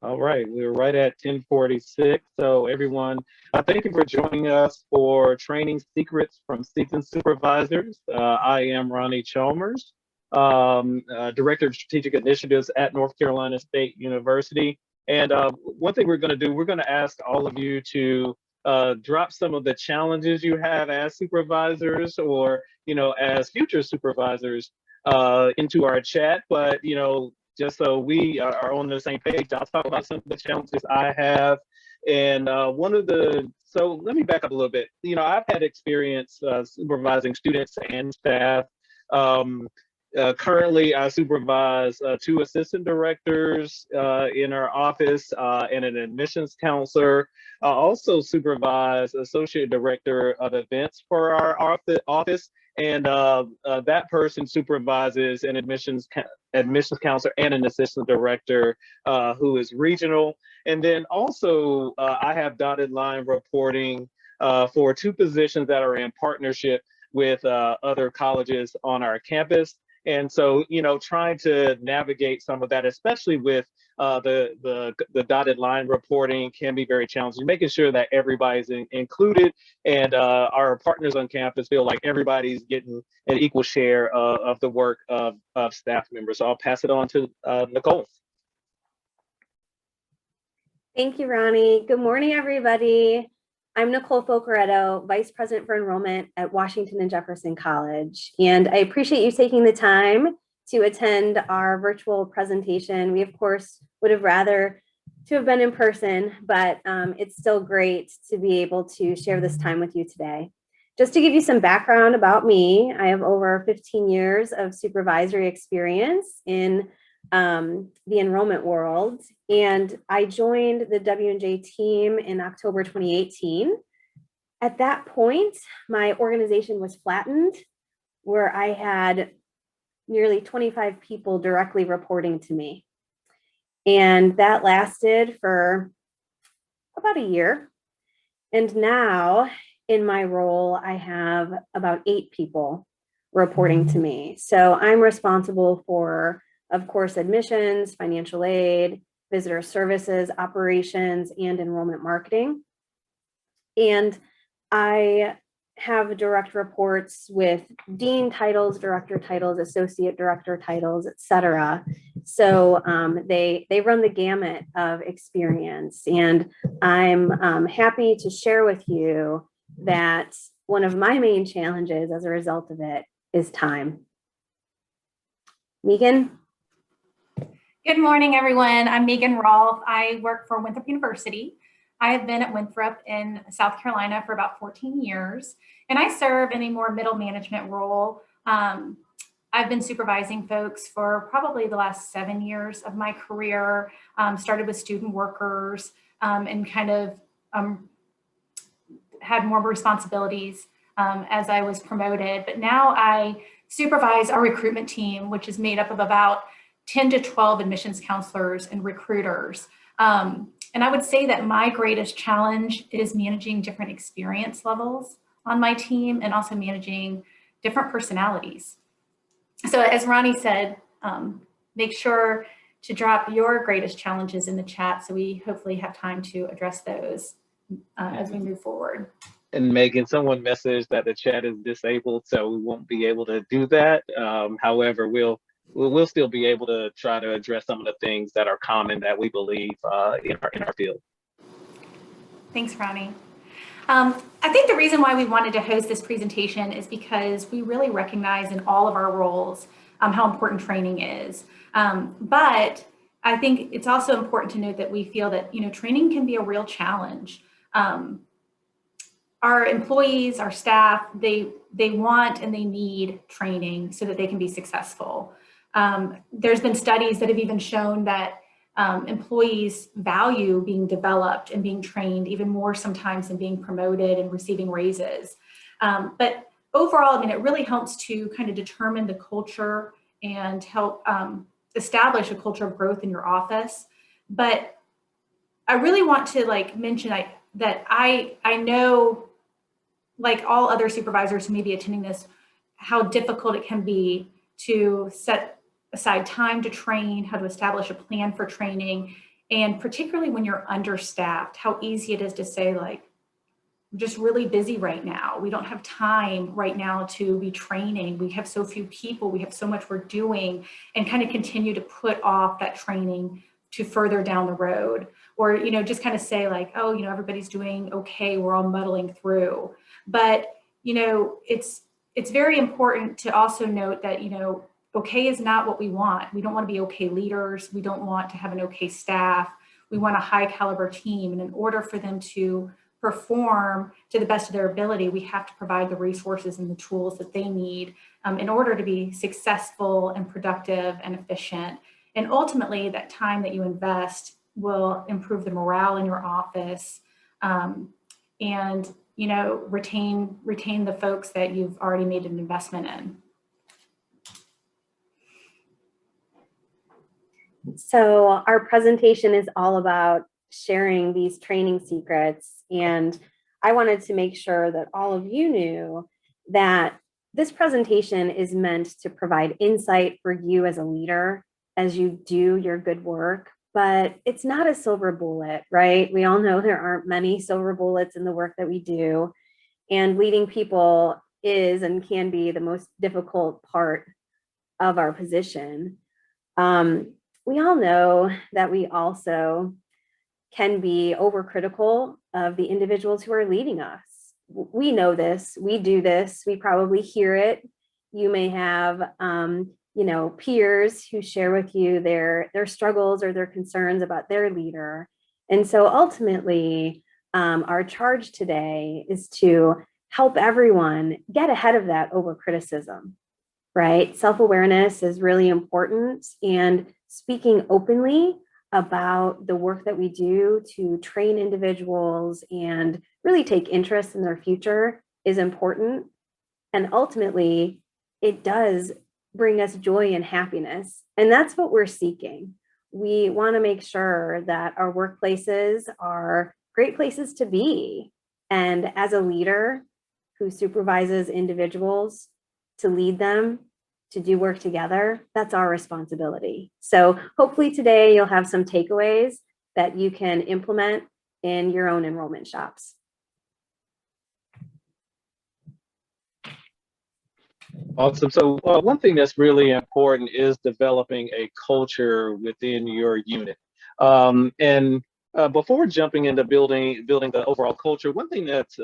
All right, we're right at 10:46. So everyone, thank you for joining us for Training Secrets from Seasoned Supervisors. I am Ronnie Chalmers, Director of Strategic Initiatives at North Carolina State University. And one thing we're going to do, we're going to ask all of you to drop some of the challenges you have as supervisors or, as future supervisors into our chat. But, just so we are on the same page, I'll talk about some of the challenges I have. And so let me back up a little bit. I've had experience supervising students and staff. Um, Currently, I supervise two assistant directors in our office and an admissions counselor. I also supervise associate director of events for our office, and that person supervises an admissions counselor and an assistant director who is regional. And then also, I have dotted line reporting for two positions that are in partnership with other colleges on our campus. And so, trying to navigate some of that, especially with the dotted line reporting, can be very challenging. Making sure that everybody's included and our partners on campus feel like everybody's getting an equal share of the work of staff members. So I'll pass it on to Nicole. Thank you, Ronnie. Good morning, everybody. I'm Nicole Focareto, Vice President for Enrollment at Washington and Jefferson College. And I appreciate you taking the time to attend our virtual presentation. We, of course, would have rather to have been in person, but it's still great to be able to share this time with you today. Just to give you some background about me, I have over 15 years of supervisory experience in the enrollment world, and I joined the W&J team in October 2018. At that point, my organization was flattened, where I had nearly 25 people directly reporting to me. And that lasted for about a year. And now in my role, I have about 8 people reporting to me. So I'm responsible for, of course, admissions, financial aid, visitor services, operations, and enrollment marketing. And I have direct reports with dean titles, director titles, associate director titles, et cetera. So they run the gamut of experience. And I'm happy to share with you that one of my main challenges as a result of it is time. Megan? Good morning, everyone. I'm Megan Rolf. I work for Winthrop University. I have been at Winthrop in South Carolina for about 14 years, and I serve in a more middle management role. I've been supervising folks for probably the last 7 years of my career, started with student workers and kind of had more responsibilities as I was promoted. But now I supervise our recruitment team, which is made up of about 10 to 12 admissions counselors and recruiters. And I would say that my greatest challenge is managing different experience levels on my team and also managing different personalities. So as Ronnie said, make sure to drop your greatest challenges in the chat so we hopefully have time to address those as we move forward. And Megan, someone messaged that the chat is disabled, so we won't be able to do that. However, we'll still be able to try to address some of the things that are common that we believe in our field. Thanks, Ronnie. I think the reason why we wanted to host this presentation is because we really recognize in all of our roles how important training is. But I think it's also important to note that we feel that training can be a real challenge. Our employees, our staff, they want and they need training so that they can be successful. There's been studies that have even shown that employees value being developed and being trained even more sometimes than being promoted and receiving raises. But overall, it really helps to kind of determine the culture and help establish a culture of growth in your office. But I really want to mention that I know, like all other supervisors who may be attending this, how difficult it can be to set aside time to train, how to establish a plan for training, And particularly when you're understaffed, how easy it is to say, like, I'm just really busy right now. We don't have time right now to be training. We have so few people. We have so much we're doing, and kind of continue to put off that training to further down the road. Or, just kind of say like, oh, everybody's doing okay. We're all muddling through. But, it's very important to also note that, okay is not what we want. We don't want to be okay leaders. We don't want to have an okay staff. We want a high caliber team. And in order for them to perform to the best of their ability, we have to provide the resources and the tools that they need in order to be successful and productive and efficient. And ultimately, that time that you invest will improve the morale in your office, and retain the folks that you've already made an investment in. So our presentation is all about sharing these training secrets, and I wanted to make sure that all of you knew that this presentation is meant to provide insight for you as a leader as you do your good work, but it's not a silver bullet, right? We all know there aren't many silver bullets in the work that we do, and leading people is and can be the most difficult part of our position. We all know that we also can be overcritical of the individuals who are leading us. We know this, we do this, we probably hear it. You may have, peers who share with you their struggles or their concerns about their leader. And so ultimately, our charge today is to help everyone get ahead of that overcriticism, right? Self-awareness is really important, and speaking openly about the work that we do to train individuals and really take interest in their future is important. And ultimately, it does bring us joy and happiness. And that's what we're seeking. We want to make sure that our workplaces are great places to be. And as a leader who supervises individuals, to lead them, to do work together, that's our responsibility. So hopefully today you'll have some takeaways that you can implement in your own enrollment shops. Awesome. So one thing that's really important is developing a culture within your unit. Before jumping into building the overall culture, one thing that's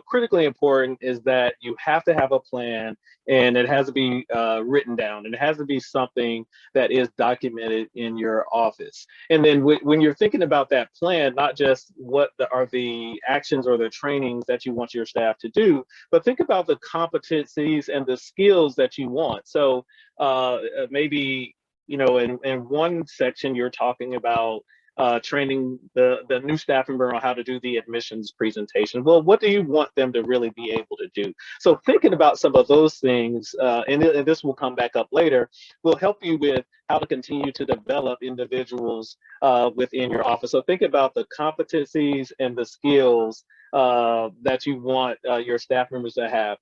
critically important is that you have to have a plan, and it has to be written down, and it has to be something that is documented in your office. And then when you're thinking about that plan, not just what are the actions or the trainings that you want your staff to do, but think about the competencies and the skills that you want. So maybe, in one section, you're talking about training the new staff member on how to do the admissions presentation. Well, what do you want them to really be able to do? So thinking about some of those things, and this will come back up later, will help you with how to continue to develop individuals within your office. So think about the competencies and the skills that you want your staff members to have.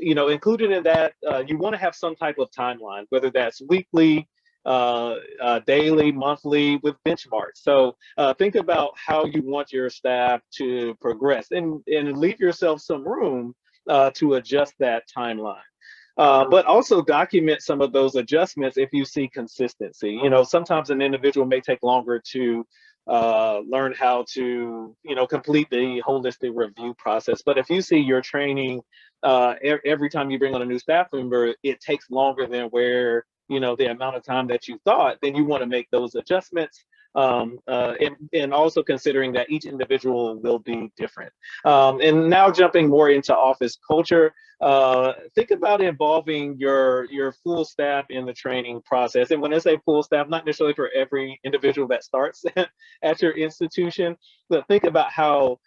Included in that, you want to have some type of timeline, whether that's weekly, daily, monthly, with benchmarks. So think about how you want your staff to progress, and leave yourself some room to adjust that timeline. But also document some of those adjustments if you see consistency. Sometimes an individual may take longer to learn how to, complete the holistic review process. But if you see your training every time you bring on a new staff member, it takes longer than where the amount of time that you thought, then you want to make those adjustments. And also considering that each individual will be different. And now jumping more into office culture, think about involving your full staff in the training process. And when I say full staff, not necessarily for every individual that starts at your institution, but think about how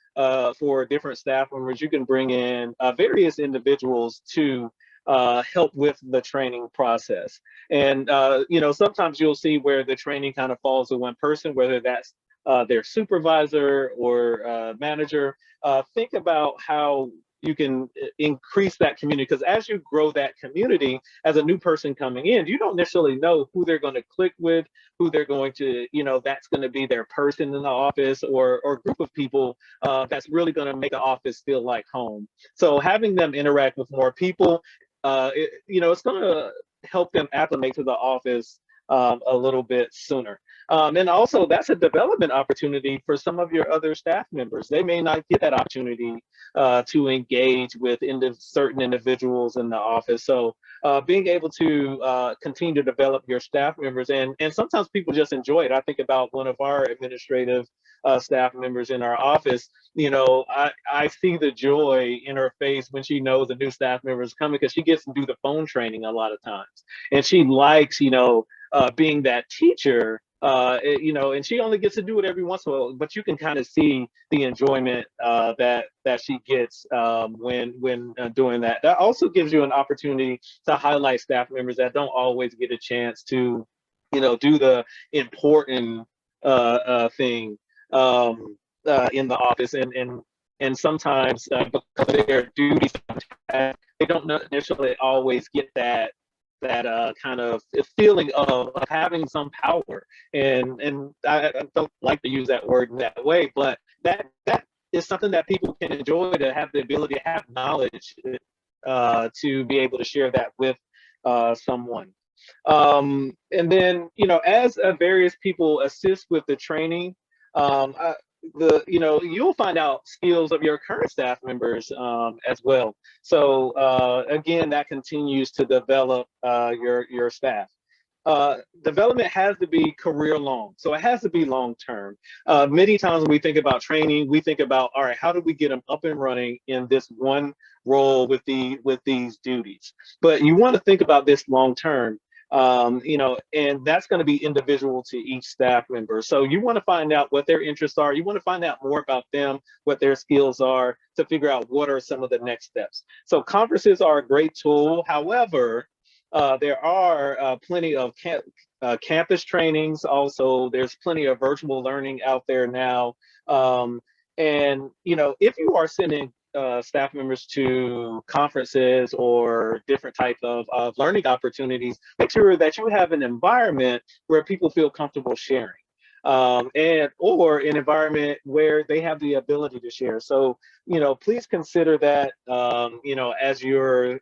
for different staff members, you can bring in various individuals to help with the training process. And, sometimes you'll see where the training kind of falls to one person, whether that's their supervisor or manager. Think about how increase that community, because as you grow that community as a new person coming in, you don't necessarily know who they're going to click with, who they're going to, that's going to be their person in the office, or group of people that's really going to make the office feel like home. So having them interact with more people, it's going to help them acclimate to the office a little bit sooner. And also, that's a development opportunity for some of your other staff members. They may not get that opportunity to engage with certain individuals in the office. So being able to continue to develop your staff members, and sometimes people just enjoy it. I think about one of our administrative staff members in our office. I see the joy in her face when she knows a new staff member is coming, because she gets to do the phone training a lot of times. And she likes, being that teacher, and she only gets to do it every once in a while, but you can kind of see the enjoyment that she gets when doing that. That also gives you an opportunity to highlight staff members that don't always get a chance to, do the important thing in the office, and sometimes because of their duties, they don't necessarily always get that kind of feeling of having some power. And I don't like to use that word in that way, but that is something that people can enjoy, to have the ability to have knowledge to be able to share that with someone. And then, as various people assist with the training, you'll find out skills of your current staff members as well. So again, that continues to develop your staff. Development has to be career long, so it has to be long term. Many times when we think about training, we think about, all right, how do we get them up and running in this one role with these duties? But you want to think about this long term. And that's going to be individual to each staff member. So you want to find out what their interests are. You want to find out more about them, what their skills are, to figure out what are some of the next steps. So conferences are a great tool. However, there are plenty of campus trainings. Also, there's plenty of virtual learning out there now. And, if you are sending staff members to conferences or different types of learning opportunities, make sure that you have an environment where people feel comfortable sharing, or an environment where they have the ability to share. So, please consider that, as you're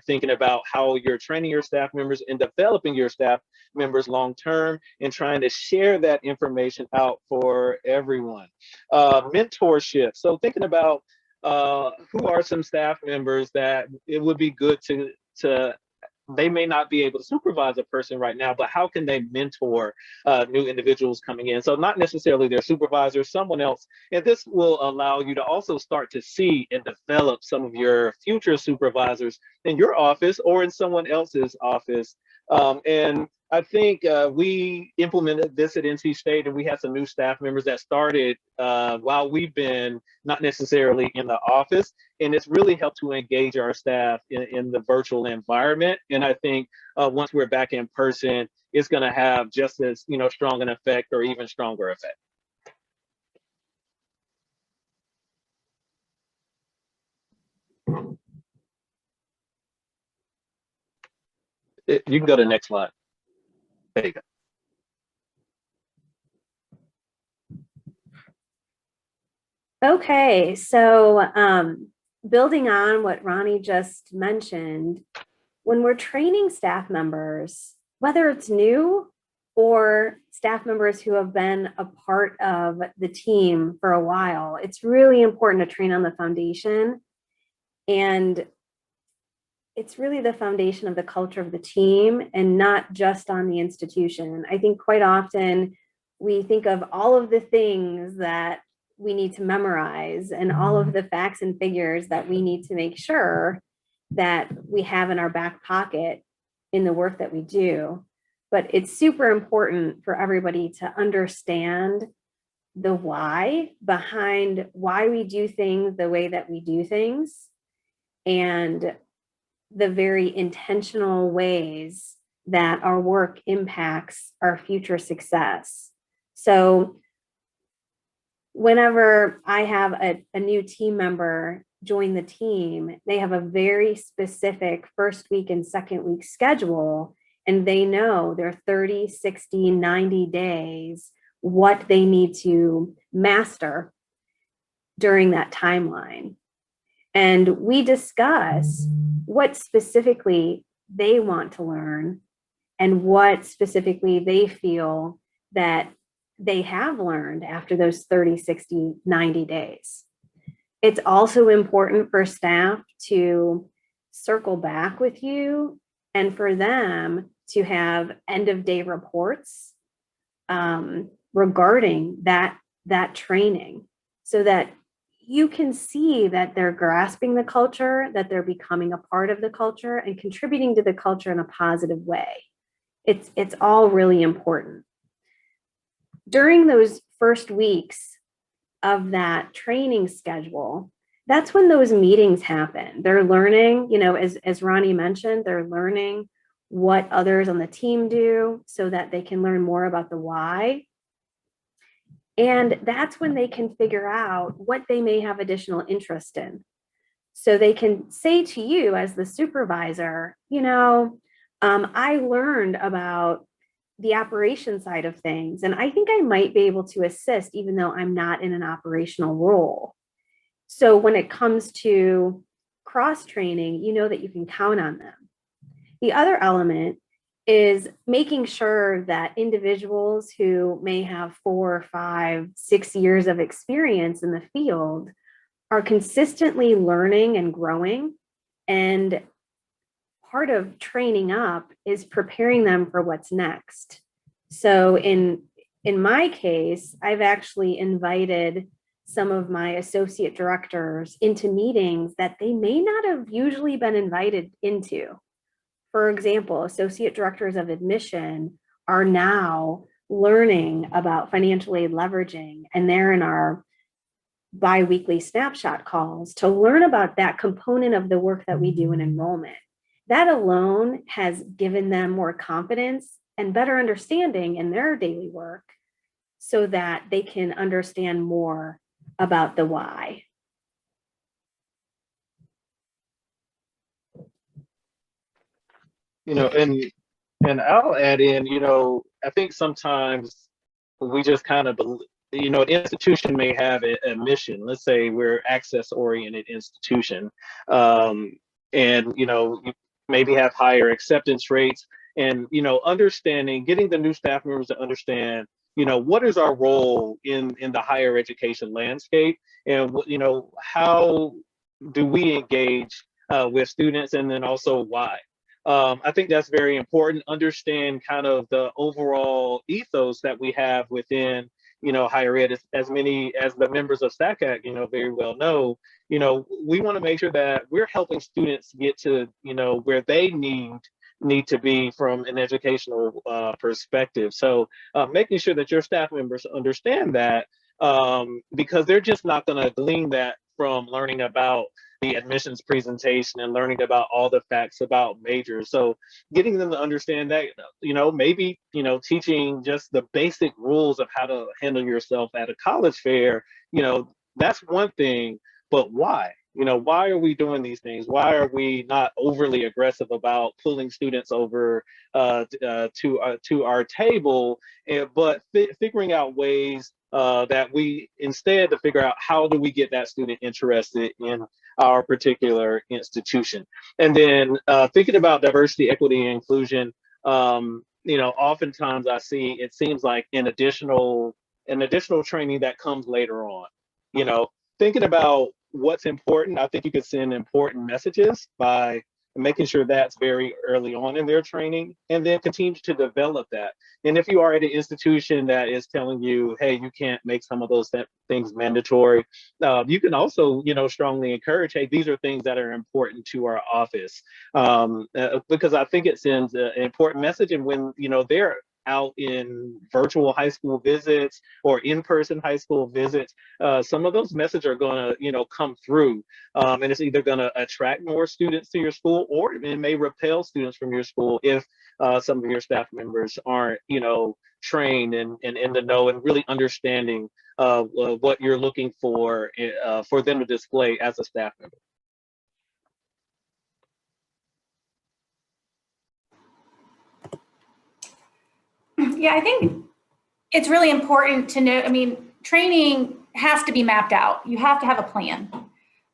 thinking about how you're training your staff members and developing your staff members long term, and trying to share that information out for everyone. Mentorship. So thinking about who are some staff members that it would be good to they may not be able to supervise a person right now, but how can they mentor new individuals coming in? So not necessarily their supervisor, someone else. And this will allow you to also start to see and develop some of your future supervisors in your office or in someone else's office. And I think we implemented this at NC State, and we had some new staff members that started while we've been not necessarily in the office. And it's really helped to engage our staff in the virtual environment. And I think once we're back in person, it's going to have just as strong an effect, or even stronger effect. You can go to the next slide. There you go. Okay, so building on what Ronnie just mentioned, when we're training staff members, whether it's new or staff members who have been a part of the team for a while, it's really important to train on the foundation. And it's really the foundation of the culture of the team, and not just on the institution. I think quite often we think of all of the things that we need to memorize and all of the facts and figures that we need to make sure that we have in our back pocket in the work that we do. But it's super important for everybody to understand the why behind why we do things the way that we do things, and the very intentional ways that our work impacts our future success. So whenever I have a new team member join the team, they have a very specific first week and second week schedule, and they know their 30, 60, 90 days, what they need to master during that timeline. And we discuss what specifically they want to learn and what specifically they feel that they have learned after those 30, 60, 90 days. It's also important for staff to circle back with you and for them to have end of day reports regarding that training, so that you can see that they're grasping the culture, that they're becoming a part of the culture and contributing to the culture in a positive way. It's all really important. During those first weeks of that training schedule, that's when those meetings happen. They're learning, as Ronnie mentioned, they're learning what others on the team do so that they can learn more about the why. And that's when they can figure out what they may have additional interest in. So they can say to you as the supervisor, I learned about the operation side of things, and I think I might be able to assist even though I'm not in an operational role. So when it comes to cross training, you know that you can count on them. The other element is making sure that individuals who may have 4, 5, 6 years of experience in the field are consistently learning and growing. And part of training up is preparing them for what's next. So in my case, I've actually invited some of my associate directors into meetings that they may not have usually been invited into. For example, associate directors of admission are now learning about financial aid leveraging, and they're in our bi-weekly snapshot calls to learn about that component of the work that we do in enrollment. That alone has given them more confidence and better understanding in their daily work so that they can understand more about the why. And I'll add in, I think sometimes we just kind of, an institution may have a mission. Let's say we're access-oriented institution, and you maybe have higher acceptance rates, and understanding, getting the new staff members to understand, what is our role in the higher education landscape, and how do we engage with students, and then also why. I think that's very important. Understand kind of the overall ethos that we have within, higher ed. As many as the members of SACAC, very well know, we want to make sure that we're helping students get to, where they need to be from an educational perspective. So making sure that your staff members understand that, because they're just not going to glean that from learning about the admissions presentation and learning about all the facts about majors. So getting them to understand that, maybe, teaching just the basic rules of how to handle yourself at a college fair, that's one thing, but why? Why are we doing these things? Why are we not overly aggressive about pulling students over to our table, but figuring out ways that we instead to figure out how do we get that student interested in our particular institution. And then thinking about diversity, equity, and inclusion, oftentimes it seems like an additional training that comes later on. Thinking about what's important, I think you could send important messages by making sure that's very early on in their training, and then continue to develop that. And if you are at an institution that is telling you, hey, you can't make some of those things mandatory, you can also, strongly encourage, hey, these are things that are important to our office, because I think it sends an important message. And when, they're out in virtual high school visits or in-person high school visits, some of those messages are going to, come through, and it's either going to attract more students to your school, or it may repel students from your school if some of your staff members aren't, trained and in the know and really understanding what you're looking for them to display as a staff member. Yeah, I think it's really important to know, training has to be mapped out. You have to have a plan.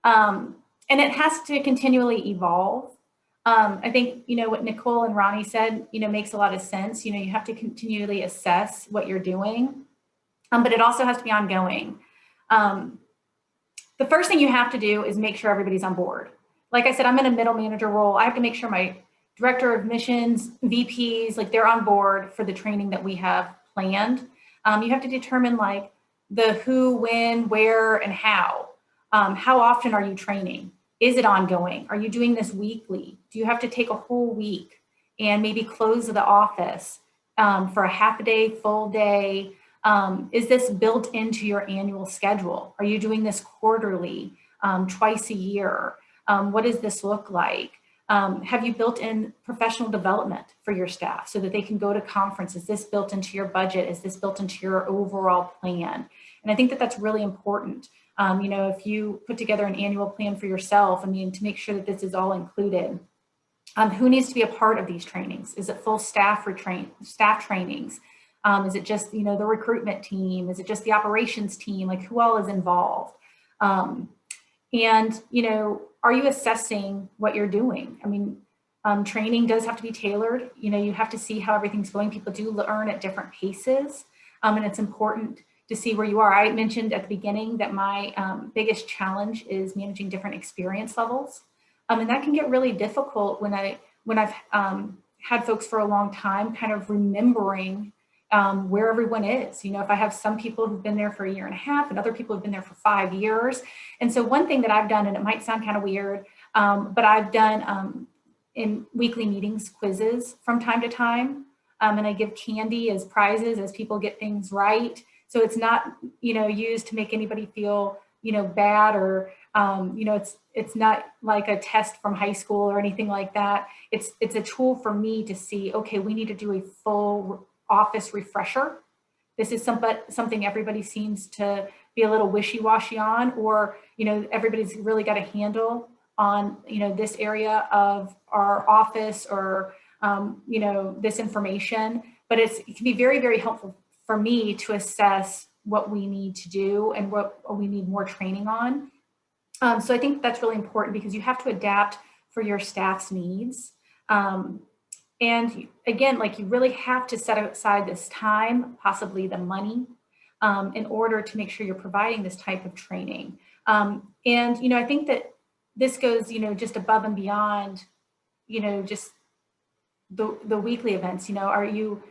And it has to continually evolve. I think, what Nicole and Ronnie said, makes a lot of sense. You have to continually assess what you're doing, but it also has to be ongoing. The first thing you have to do is make sure everybody's on board. Like I said, I'm in a middle manager role. I have to make sure my director of missions, VPs, like they're on board for the training that we have planned. You have to determine like the who, when, where, and how. How often are you training? Is it ongoing? Are you doing this weekly? Do you have to take a whole week and maybe close the office for a half a day, full day? Is this built into your annual schedule? Are you doing this quarterly, twice a year? What does this look like? Have you built in professional development for your staff so that they can go to conference? Is this built into your budget? Is this built into your overall plan? And I think that that's really important. If you put together an annual plan for yourself, to make sure that this is all included. Who needs to be a part of these trainings? Is it full staff trainings? Is it just, the recruitment team? Is it just the operations team? Like who all is involved? Are you assessing what you're doing? Training does have to be tailored. You have to see how everything's going. People do learn at different paces, and it's important to see where you are. I mentioned at the beginning that my biggest challenge is managing different experience levels, and that can get really difficult when I've had folks for a long time, kind of remembering where everyone is. If I have some people who've been there for 1.5 years and other people who've been there for 5 years. And so one thing that I've done, and it might sound kind of weird, but I've done in weekly meetings, quizzes from time to time. And I give candy as prizes as people get things right. So it's not, used to make anybody feel, bad or, it's not like a test from high school or anything like that. It's a tool for me to see, okay, we need to do a full office refresher. This is something everybody seems to be a little wishy-washy on, or, everybody's really got a handle on, this area of our office or, this information. But it can be very, very helpful for me to assess what we need to do and what we need more training on. So I think that's really important because you have to adapt for your staff's needs. And again, you really have to set aside this time, possibly the money, in order to make sure you're providing this type of training. I think that this goes, just above and beyond, just the weekly events. Are you,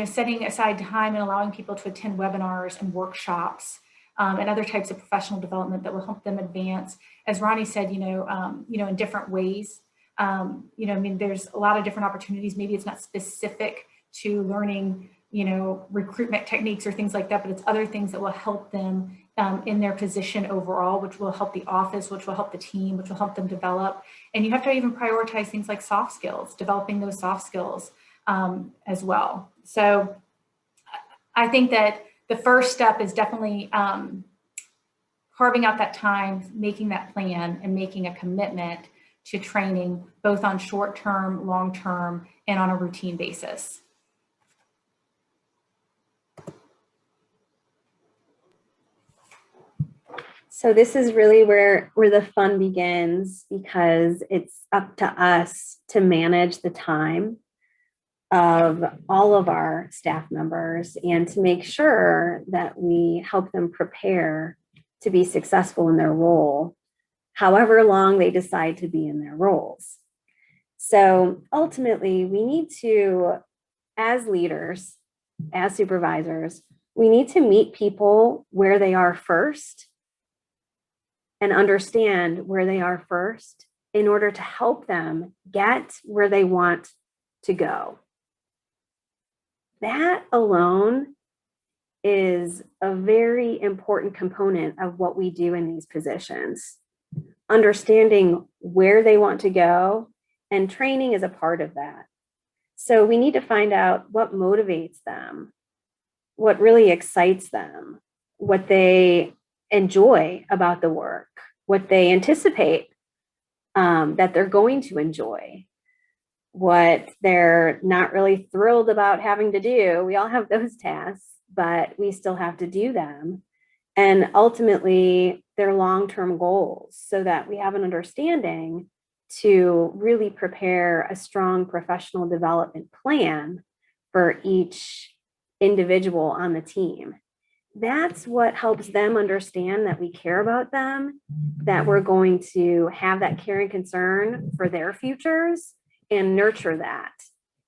setting aside time and allowing people to attend webinars and workshops and other types of professional development that will help them advance, as Ronnie said, in different ways. There's a lot of different opportunities. Maybe it's not specific to learning, recruitment techniques or things like that, but it's other things that will help them in their position overall, which will help the office, which will help the team, which will help them develop. And you have to even prioritize things like soft skills, developing those soft skills as well. So I think that the first step is definitely carving out that time, making that plan, and making a commitment to training, both on short-term, long-term, and on a routine basis. So this is really where the fun begins, because it's up to us to manage the time of all of our staff members and to make sure that we help them prepare to be successful in their role, however long they decide to be in their roles. So ultimately, we need to, as leaders, as supervisors, we need to meet people where they are first and understand where they are first in order to help them get where they want to go. That alone is a very important component of what we do in these positions. Understanding where they want to go, and training is a part of that. So we need to find out what motivates them, what really excites them, what they enjoy about the work, what they anticipate that they're going to enjoy, what they're not really thrilled about having to do. We all have those tasks, but we still have to do them. And ultimately, their long-term goals, so that we have an understanding to really prepare a strong professional development plan for each individual on the team. That's what helps them understand that we care about them, that we're going to have that care and concern for their futures and nurture that.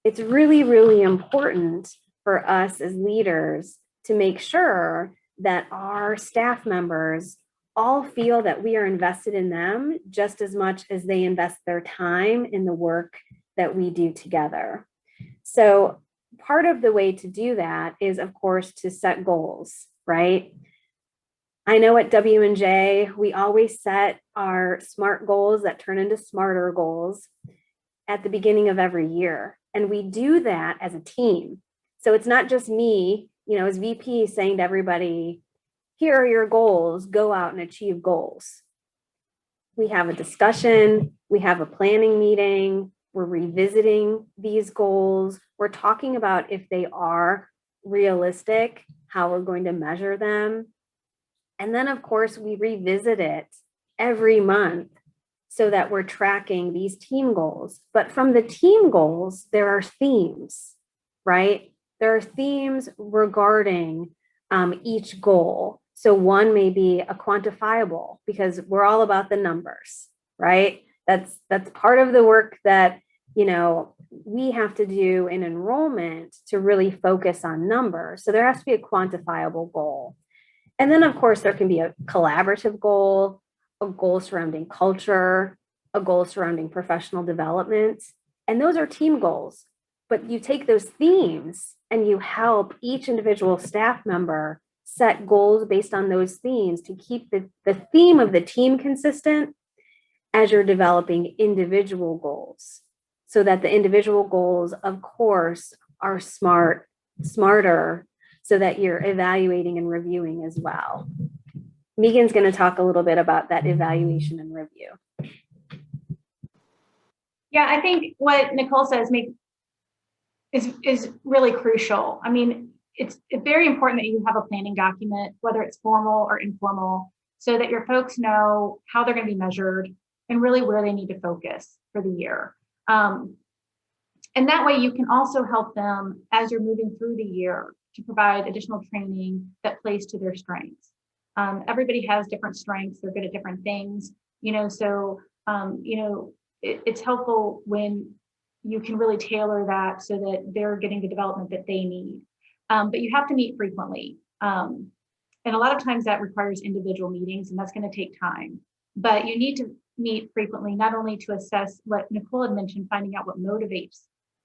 It's really, really important for us as leaders to make sure that our staff members all feel that we are invested in them just as much as they invest their time in the work that we do together. So part of the way to do that is, of course, to set goals, right? I know at W&J, we always set our SMART goals that turn into smarter goals at the beginning of every year. And we do that as a team. So it's not just me, as VP saying to everybody, here are your goals, go out and achieve goals. We have a discussion, we have a planning meeting, we're revisiting these goals. We're talking about if they are realistic, how we're going to measure them. And then, of course, we revisit it every month so that we're tracking these team goals. But from the team goals, there are themes, right? There are themes regarding each goal. So one may be a quantifiable, because we're all about the numbers, right? That's part of the work that, we have to do in enrollment to really focus on numbers. So there has to be a quantifiable goal. And then, of course, there can be a collaborative goal, a goal surrounding culture, a goal surrounding professional development. And those are team goals. But you take those themes and you help each individual staff member set goals based on those themes to keep the theme of the team consistent as you're developing individual goals, so that the individual goals, of course, are smarter, so that you're evaluating and reviewing as well. Megan's going to talk a little bit about that evaluation and review. Yeah, I think what Nicole says is really crucial. I mean, it's very important that you have a planning document, whether it's formal or informal, so that your folks know how they're going to be measured and really where they need to focus for the year. And that way you can also help them as you're moving through the year to provide additional training that plays to their strengths. Everybody has different strengths. They're good at different things, so, it's helpful when you can really tailor that so that they're getting the development that they need. But you have to meet frequently. And a lot of times that requires individual meetings, and that's going to take time. But you need to meet frequently, not only to assess what Nicole had mentioned, finding out what motivates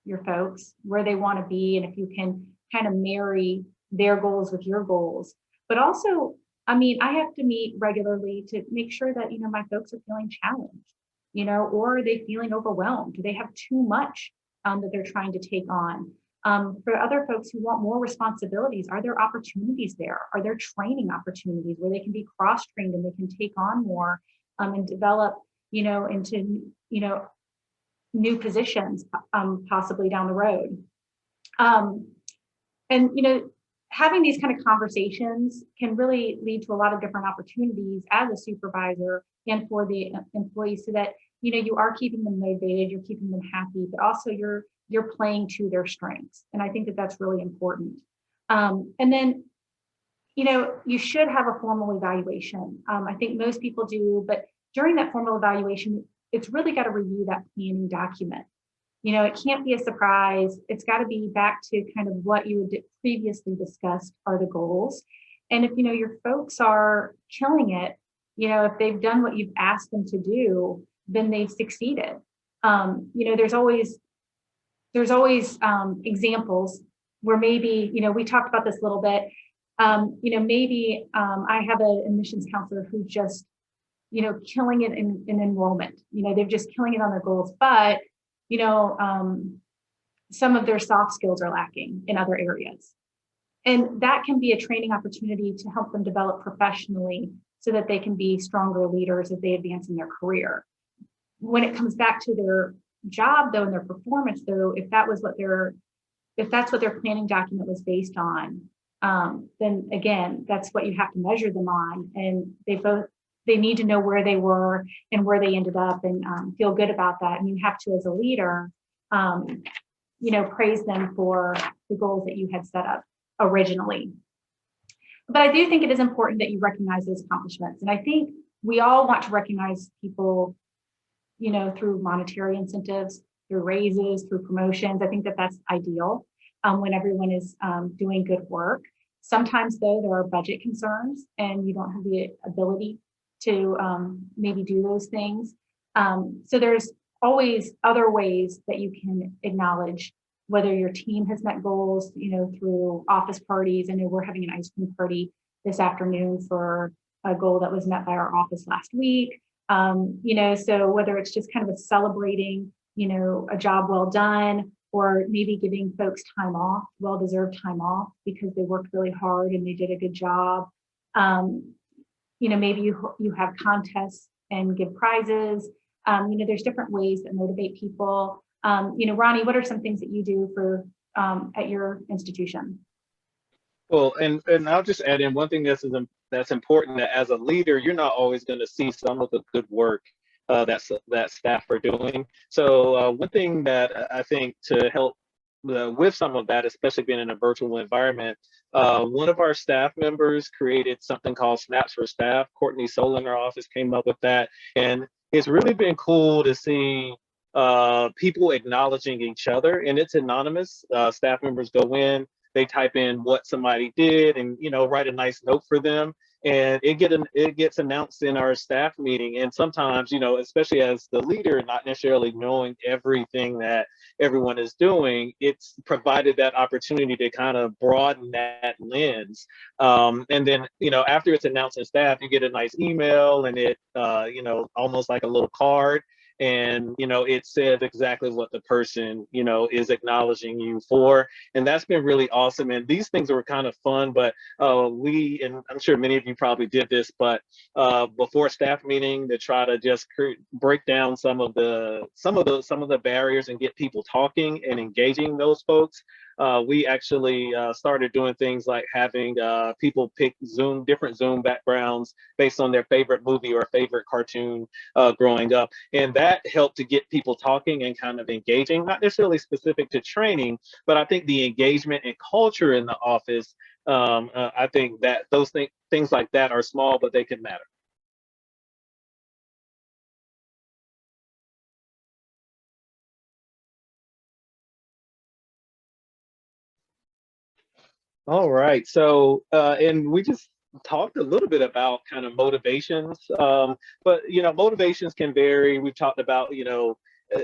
your folks, where they want to be, and if you can kind of marry their goals with your goals. But also, I have to meet regularly to make sure that, my folks are feeling challenged, or are they feeling overwhelmed? Do they have too much that they're trying to take on? For other folks who want more responsibilities, are there opportunities there? Are there training opportunities where they can be cross-trained and they can take on more and develop, into, new positions possibly down the road? And, having these kind of conversations can really lead to a lot of different opportunities as a supervisor and for the employees, so that, you are keeping them motivated, you're keeping them happy, but also you're playing to their strengths. And I think that that's really important. And then, you should have a formal evaluation. I think most people do, but during that formal evaluation, it's really got to review that planning document. It can't be a surprise. It's got to be back to kind of what you had previously discussed are the goals. And if, your folks are killing it, if they've done what you've asked them to do, then they've succeeded. There's always examples, where maybe, we talked about this a little bit, maybe I have an admissions counselor who's just, killing it in enrollment. They're just killing it on their goals, but, some of their soft skills are lacking in other areas. And that can be a training opportunity to help them develop professionally so that they can be stronger leaders as they advance in their career. When it comes back to their job, though, and their performance, though, if that's what their planning document was based on, then again, that's what you have to measure them on. And they need to know where they were and where they ended up, and feel good about that. And you have to, as a leader, praise them for the goals that you had set up originally. But I do think it is important that you recognize those accomplishments. And I think we all want to recognize people, through monetary incentives, through raises, through promotions. I think that that's ideal when everyone is doing good work. Sometimes, though, there are budget concerns and you don't have the ability to maybe do those things. So there's always other ways that you can acknowledge whether your team has met goals, through office parties. I know we're having an ice cream party this afternoon for a goal that was met by our office last week. So whether it's just kind of a celebrating, a job well done, or maybe giving folks time off, well-deserved time off because they worked really hard and they did a good job. Maybe you have contests and give prizes. There's different ways that motivate people. Ronnie, what are some things that you do for at your institution? Well, and I'll just add in one thing that's important, that as a leader, you're not always going to see some of the good work that staff are doing. So one thing that I think to help with some of that, especially being in a virtual environment, one of our staff members created something called Snaps for Staff. Courtney Soul in our office came up with that, and it's really been cool to see people acknowledging each other, and it's anonymous. Staff members go in, they type in what somebody did, and write a nice note for them, and it gets announced in our staff meeting. And sometimes, especially as the leader, not necessarily knowing everything that everyone is doing, it's provided that opportunity to kind of broaden that lens. And then, after it's announced in staff, you get a nice email, and it almost like a little card. And it says exactly what the person is acknowledging you for, and that's been really awesome. And these things were kind of fun, but and I'm sure many of you probably did this, but before staff meeting, to try to just break down some of the barriers and get people talking and engaging those folks. We actually started doing things like having people pick different Zoom backgrounds based on their favorite movie or favorite cartoon growing up. And that helped to get people talking and kind of engaging, not necessarily specific to training, but I think the engagement and culture in the office, I think that those things like that are small, but they can matter. All right. So, and we just talked a little bit about kind of motivations, but motivations can vary. We've talked about,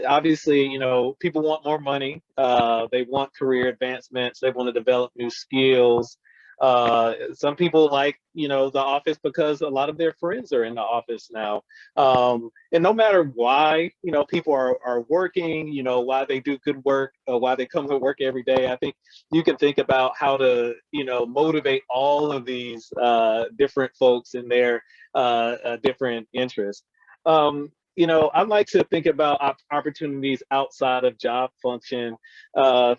obviously, people want more money. They want career advancements. They want to develop new skills. Some people like, the office because a lot of their friends are in the office now. And no matter why, people are working, why they do good work, why they come to work every day, I think you can think about how to, motivate all of these different folks in their different interests. I like to think about opportunities outside of job function,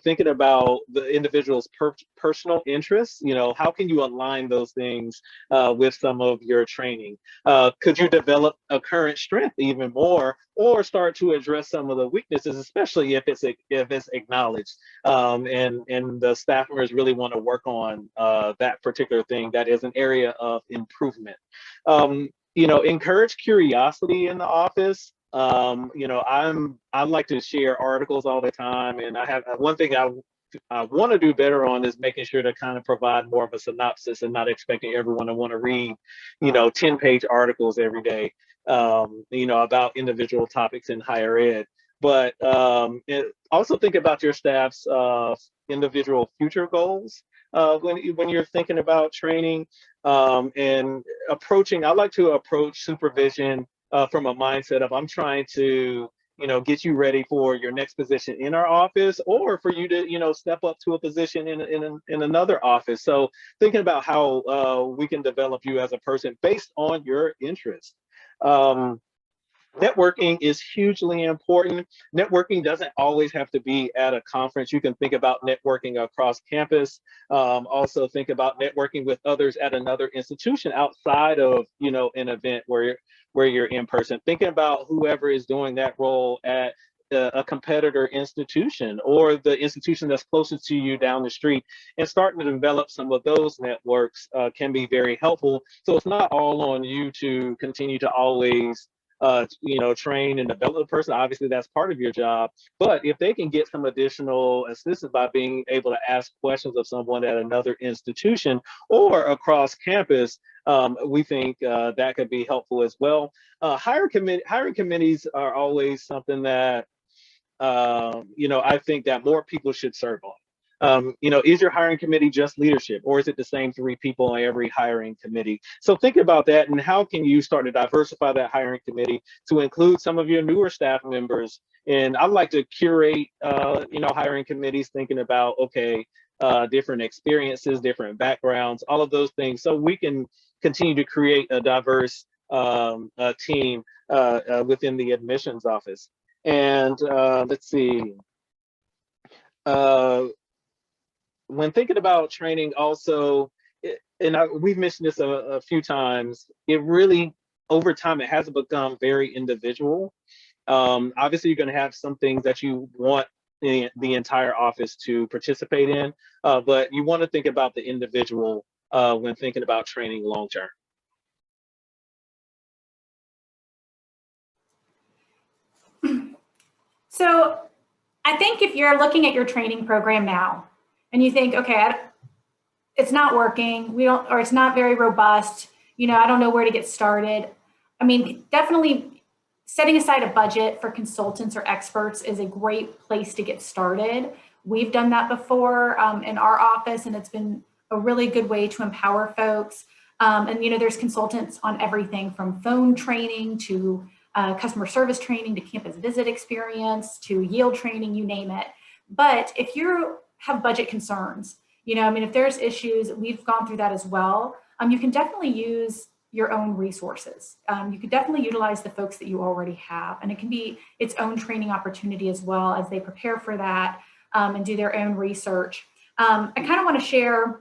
thinking about the individual's personal interests. How can you align those things with some of your training? Could you develop a current strength even more, or start to address some of the weaknesses, especially if it's acknowledged, and the staff members really want to work on that particular thing that is an area of improvement. Encourage curiosity in the office. I like to share articles all the time, and I have one thing I want to do better on is making sure to kind of provide more of a synopsis and not expecting everyone to want to read, 10-page articles every day, about individual topics in higher ed. but also think about your staff's individual future goals when you're thinking about training and approaching. I like to approach supervision from a mindset of I'm trying to get you ready for your next position in our office, or for you to step up to a position in another office. So thinking about how we can develop you as a person based on your interests. Networking is hugely important. Networking doesn't always have to be at a conference. You can think about networking across campus. Also think about networking with others at another institution outside of, an event where you're in person. Thinking about whoever is doing that role at a competitor institution, or the institution that's closest to you down the street, and starting to develop some of those networks can be very helpful. So it's not all on you to continue to always train and develop the person. Obviously, that's part of your job. But if they can get some additional assistance by being able to ask questions of someone at another institution or across campus, we think that could be helpful as well. Hiring committees are always something that I think that more people should serve on. Is your hiring committee just leadership, or is it the same 3 people on every hiring committee? So think about that, and how can you start to diversify that hiring committee to include some of your newer staff members? And I like to curate, hiring committees, thinking about, okay, different experiences, different backgrounds, all of those things, so we can continue to create a diverse team within the admissions office. And let's see. When thinking about training also, we've mentioned this a few times, it really, over time, it has become very individual. Obviously, you're going to have some things that you want the entire office to participate in, but you want to think about the individual when thinking about training long term. So I think if you're looking at your training program now and you think, okay, it's not working, or it's not very robust, I don't know where to get started. I mean, definitely setting aside a budget for consultants or experts is a great place to get started. We've done that before in our office, and it's been a really good way to empower folks. And there's consultants on everything from phone training to customer service training to campus visit experience to yield training, you name it. But if you have budget concerns, if there's issues, we've gone through that as well. You can definitely use your own resources. You could definitely utilize the folks that you already have, and it can be its own training opportunity as well as they prepare for that and do their own research. I kind of want to share,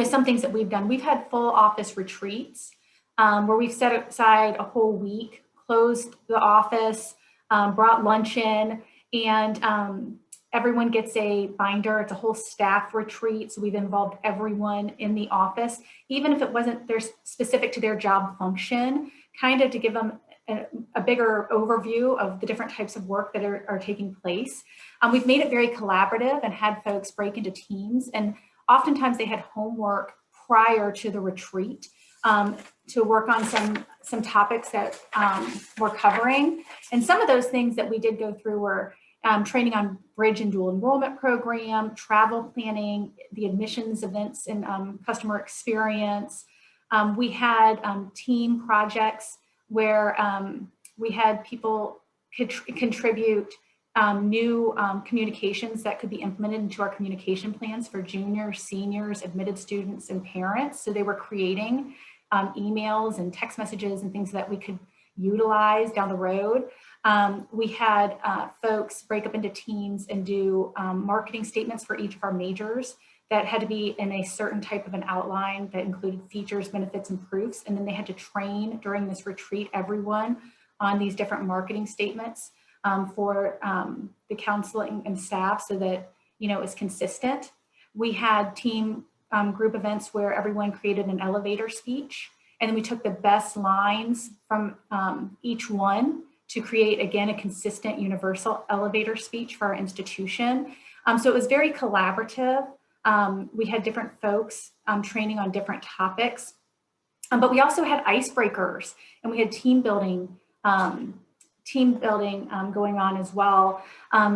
some things that we've done. We've had full office retreats where we've set aside a whole week, closed the office, brought lunch in, and everyone gets a binder. It's a whole staff retreat. So we've involved everyone in the office, even if it wasn't specific to their job function, kind of to give them a bigger overview of the different types of work that are taking place. We've made it very collaborative and had folks break into teams. And oftentimes they had homework prior to the retreat to work on some topics that we're covering. And some of those things that we did go through were training on bridge and dual enrollment program, travel planning, the admissions events and customer experience. We had team projects where we had people contribute new communications that could be implemented into our communication plans for juniors, seniors, admitted students, and parents. So they were creating emails and text messages and things that we could utilize down the road. We had folks break up into teams and do marketing statements for each of our majors that had to be in a certain type of an outline that included features, benefits, and proofs. And then they had to train during this retreat everyone on these different marketing statements for the counseling and staff so that, it's consistent. We had team group events where everyone created an elevator speech, and then we took the best lines from each one to create, again, a consistent universal elevator speech for our institution. So it was very collaborative. We had different folks training on different topics, but we also had icebreakers, and we had team building team building going on as well.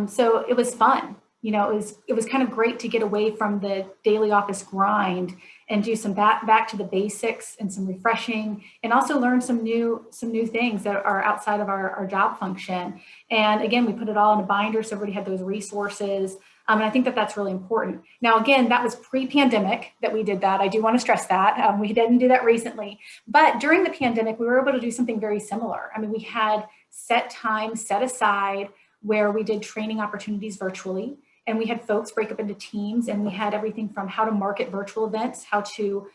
So it was fun. It was kind of great to get away from the daily office grind and do some back to the basics and some refreshing, and also learn some new things that are outside of our job function. And again, we put it all in a binder so everybody had those resources. And I think that that's really important. Now, again, that was pre-pandemic that we did that. I do want to stress that. We didn't do that recently. But during the pandemic, we were able to do something very similar. I mean, we had set time set aside where we did training opportunities virtually. And we had folks break up into teams, and we had everything from how to market virtual events, how to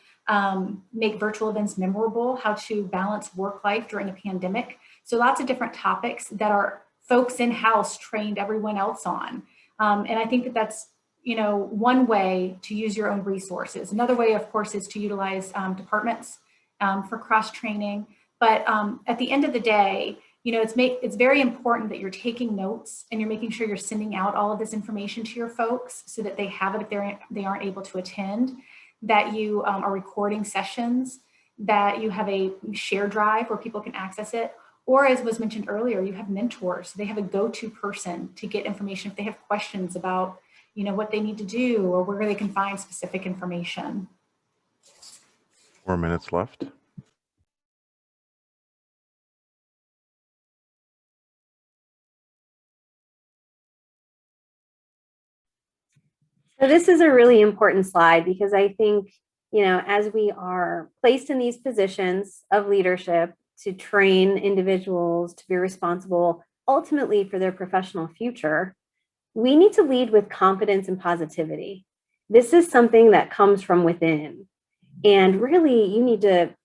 make virtual events memorable, how to balance work life during a pandemic. So lots of different topics that our folks in-house trained everyone else on. And I think that that's, one way to use your own resources. Another way, of course, is to utilize departments for cross-training. But at the end of the day, it's very important that you're taking notes and you're making sure you're sending out all of this information to your folks so that they have it if they aren't able to attend, that you are recording sessions, that you have a share drive where people can access it. Or as was mentioned earlier, you have mentors. They have a go-to person to get information if they have questions about, what they need to do or where they can find specific information. 4 minutes left. So this is a really important slide because I think, as we are placed in these positions of leadership to train individuals to be responsible ultimately for their professional future, we need to lead with confidence and positivity. This is something that comes from within. And really, you need to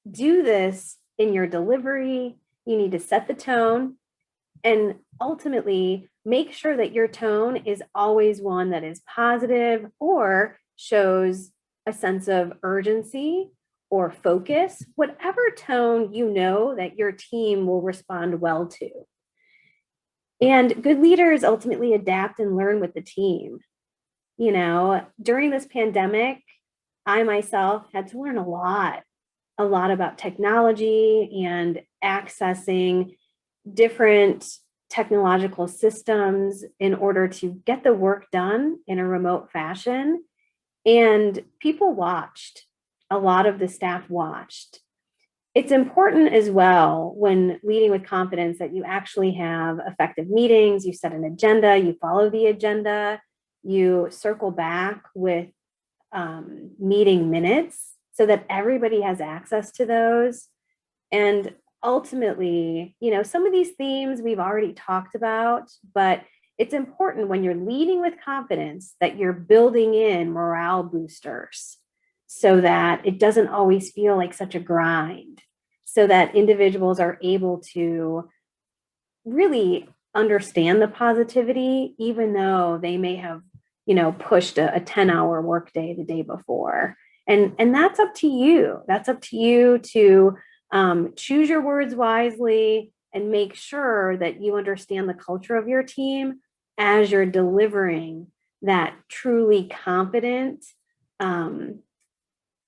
do this in your delivery. You need to set the tone and ultimately make sure that your tone is always one that is positive or shows a sense of urgency or focus, whatever tone that your team will respond well to. And good leaders ultimately adapt and learn with the team. During this pandemic, I myself had to learn a lot about technology and accessing different technological systems in order to get the work done in a remote fashion. And people watched, a lot of the staff watched. It's important as well when leading with confidence that you actually have effective meetings, you set an agenda, you follow the agenda, you circle back with meeting minutes so that everybody has access to those. And ultimately, some of these themes we've already talked about, but it's important when you're leading with confidence that you're building in morale boosters so that it doesn't always feel like such a grind, so that individuals are able to really understand the positivity, even though they may have, pushed a 10-hour workday the day before. And that's up to you. That's up to you to choose your words wisely and make sure that you understand the culture of your team as you're delivering that truly confident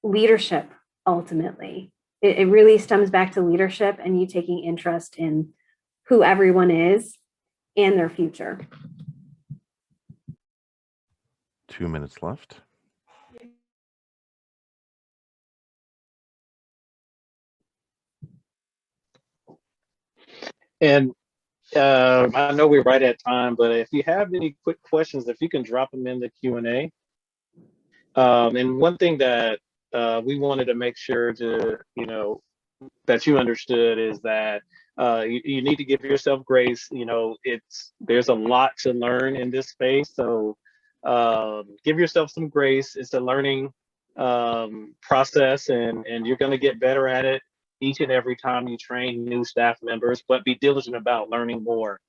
leadership. Ultimately, it really stems back to leadership and you taking interest in who everyone is and their future. 2 minutes left. And I know we're right at time, but if you have any quick questions, if you can drop them in the Q&A. And one thing that we wanted to make sure to, that you understood is that you need to give yourself grace. There's a lot to learn in this space. So give yourself some grace. It's a learning process and you're going to get better at it each and every time you train new staff members, but be diligent about learning more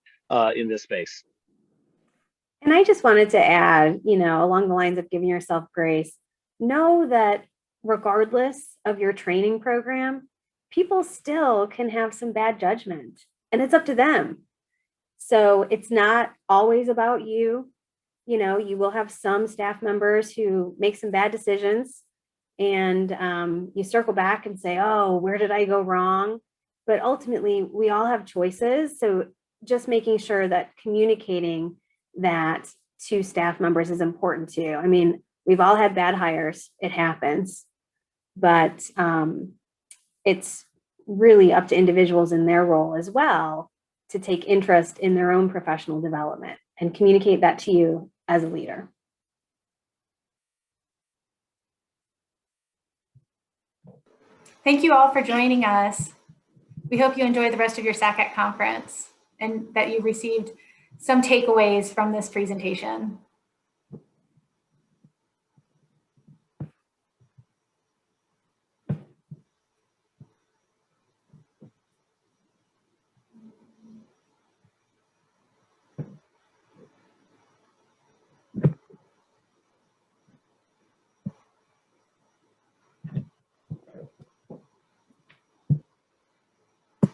in this space. And I just wanted to add, along the lines of giving yourself grace, know that regardless of your training program, people still can have some bad judgment and it's up to them. So it's not always about you. You will have some staff members who make some bad decisions and you circle back and say, oh, where did I go wrong? but ultimately we all have choices. So just making sure that communicating that to staff members is important too. I mean, we've all had bad hires, it happens, but it's really up to individuals in their role as well to take interest in their own professional development and communicate that to you as a leader. Thank you all for joining us. We hope you enjoy the rest of your SACEC conference and that you received some takeaways from this presentation.